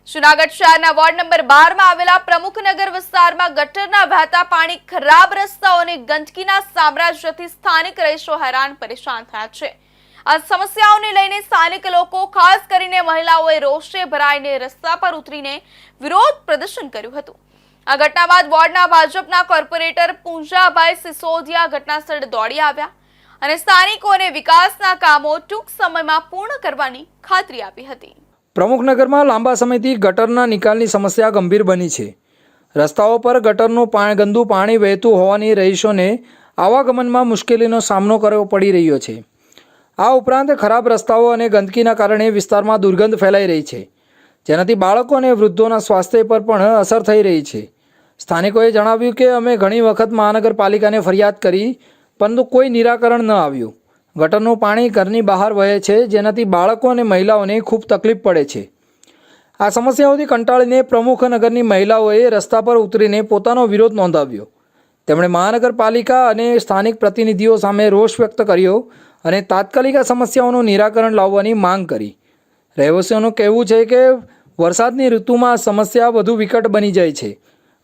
જૂનાગઢ શહેરના ward number 12 માં આવેલા પ્રમુખનગર વિસ્તારમાં ગટરના વહેતા પાણી, ખરાબ રસ્તાઓ અને ગંદકીના સામ્રાજ્યથી સ્થાનિક રહીશો હેરાન પરેશાન થયા છે। આ સમસ્યાઓને લઈને સ્થાનિક લોકો, ખાસ કરીને મહિલાઓએ રોષે ભરાઈને રસ્તા પર ઉતરીને વિરોધ પ્રદર્શન કર્યું હતું। આ ઘટના બાદ વોર્ડના ભાજપના કોર્પોરેટર પૂંજાભાઈ સિસોદિયા ઘટનાસ્થળે દોડી આવ્યા અને સ્થાનિકોને વિકાસના કામો ટૂંક સમયમાં પૂર્ણ કરવાની ખાતરી આપી હતી। પ્રમુખનગરમાં લાંબા સમયથી ગટરના નિકાલની સમસ્યા ગંભીર બની છે। રસ્તાઓ પર ગટરનું ગંદુ પાણી વહેતું હોવાની રહીશોને આવાગમનમાં મુશ્કેલીનો સામનો કરવો પડી રહ્યો છે। આ ઉપરાંત ખરાબ રસ્તાઓ અને ગંદકીના કારણે વિસ્તારમાં દુર્ગંધ ફેલાઈ રહી છે, જેનાથી બાળકો અને વૃદ્ધોના સ્વાસ્થ્ય પર પણ અસર થઈ રહી છે। સ્થાનિકોએ જણાવ્યું કે અમે ઘણી વખત મહાનગરપાલિકાને ફરિયાદ કરી, પરંતુ કોઈ નિરાકરણ ન આવ્યું। ગટરનું પાણી ઘરની બહાર વહે છે, જેનાથી બાળકો અને મહિલાઓને ખૂબ તકલીફ પડે છે। આ સમસ્યાઓથી કંટાળીને પ્રમુખનગરની મહિલાઓએ રસ્તા પર ઉતરીને પોતાનો વિરોધ નોંધાવ્યો। તેમણે મહાનગરપાલિકા અને સ્થાનિક પ્રતિનિધિઓ સામે રોષ વ્યક્ત કર્યો અને તાત્કાલિક આ સમસ્યાઓનું નિરાકરણ લાવવાની માંગ કરી। રહેવાસીઓનું કહેવું છે કે વરસાદની ઋતુમાં આ સમસ્યા વધુ વિકટ બની જાય છે,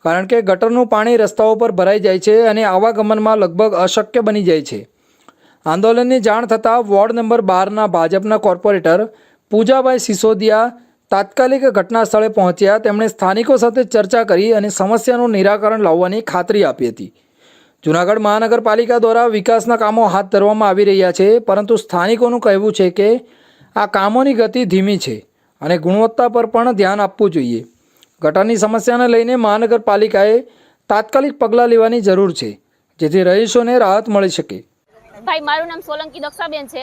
કારણ કે ગટરનું પાણી રસ્તાઓ પર ભરાઈ જાય છે અને આવાગમનમાં લગભગ અશક્ય બની જાય છે। આંદોલનની જાણ થતાં વોર્ડ નંબર 12ના ભાજપના કોર્પોરેટર પૂજાભાઈ સિસોદિયા તાત્કાલિક ઘટના સ્થળે પહોંચ્યા। તેમણે સ્થાનિકો સાથે ચર્ચા કરી અને સમસ્યાનું નિરાકરણ લાવવાની ખાતરી આપી હતી। જૂનાગઢ મહાનગરપાલિકા દ્વારા વિકાસના કામો હાથ ધરવામાં આવી રહ્યા છે, પરંતુ સ્થાનિકોનું કહેવું છે કે આ કામોની ગતિ ધીમી છે અને ગુણવત્તા પર પણ ધ્યાન આપવું જોઈએ। ગટરની સમસ્યાને લઈને મહાનગરપાલિકાએ તાત્કાલિક પગલાં લેવાની જરૂર છે, જેથી રહીશોને રાહત મળી શકે। ભાઈ, મારું નામ સોલંકી દક્ષાબેન છે।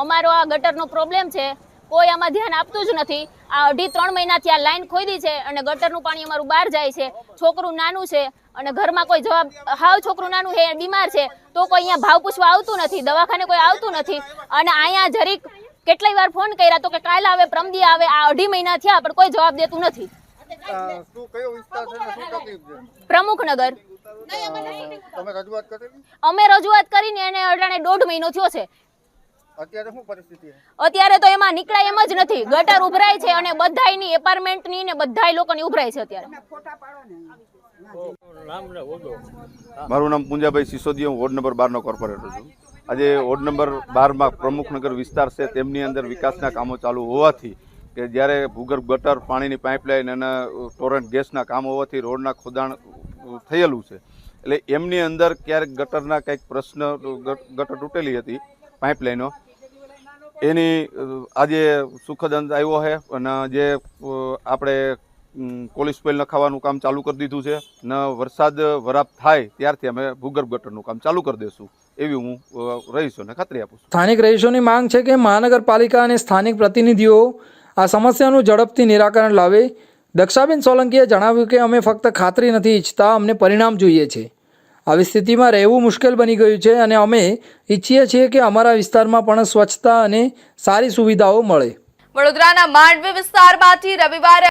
અમારો આ ગટરનો પ્રોબ્લેમ છે, કોઈ આમાં ધ્યાન આપતું જ નથી। આ 2.5-3 મહિનાથી આ લાઈન ખોદી છે અને ગટરનું પાણી અમારું બહાર જાય છે। છોકરું નાનું છે અને ઘરમાં કોઈ જવાબ, છોકરું નાનું છે, બીમાર છે, તો કોઈ અહીંયા ભાવ પૂછવા આવતું નથી, દવાખાને કોઈ આવતું નથી। અને અહીંયા જરીક કેટલાય વાર ફોન કર્યા તો કે કાલે આવે, પરમદી આવે, આ 2.5 મહિના થયા પણ કોઈ જવાબ દેતું નથી। પ્રમુખનગર અમે રજૂઆત કરીને એને અટાણે 1.5 મહિનો થયો છે। અત્યારે તો એમાં નીકળાય એમ જ નથી। ગટર ઉભરાય છે અને બધાયની એપાર્ટમેન્ટની ને બધાય લોકોની ઉભરાય છે અત્યારે। મારું નામ પૂંજાભાઈ સિસોદિયા, હું વોર્ડ નંબર 12નો કોર્પોરેટર છું। આજે વોર્ડ નંબર 12માં પ્રમુખનગર વિસ્તાર છે, તેમની અંદર વિકાસના કામો ચાલુ હોવાથી કે જ્યારે ભૂગર્ભ ગટર, પાણીની પાઇપલાઇન અને ટોરન્ટ ગેસના કામ હોવાથી રોડના ખોદાણ થયેલું છે, એટલે એમની અંદર ક્યારેક ગટરના કંઈક પ્રશ્ન, ગટર તૂટેલી હતી પાઇપલાઇનો, એની આજે સુખદ અંત આવ્યો છે અને જે આપણે પોલીસ પેલ નખાવાનું કામ ચાલુ કરી દીધું છે ને વરસાદ વરાપ થાય ત્યારથી અમે ભૂગર્ભ ગટરનું કામ ચાલુ કરી દઈશું એવી હું રહીશોને ખાતરી આપું છું। સ્થાનિક રહીશોની માંગ છે કે મહાનગરપાલિકા અને સ્થાનિક પ્રતિનિધિઓ આ સમસ્યાનું ઝડપથી નિરાકરણ લાવે। દક્ષાબેન સોલંકીએ જણાવ્યું કે અમે ફક્ત ખાતરી નથી ઈચ્છતા, અમને પરિણામ જોઈએ છે। આવી સ્થિતિમાં રહેવું મુશ્કેલ બની ગયું છે અને અમે ઈચ્છીએ છીએ કે અમારા વિસ્તારમાં પણ સ્વચ્છતા અને સારી સુવિધાઓ મળે। વડોદરાના માંડવી વિસ્તારમાંથી રવિવારે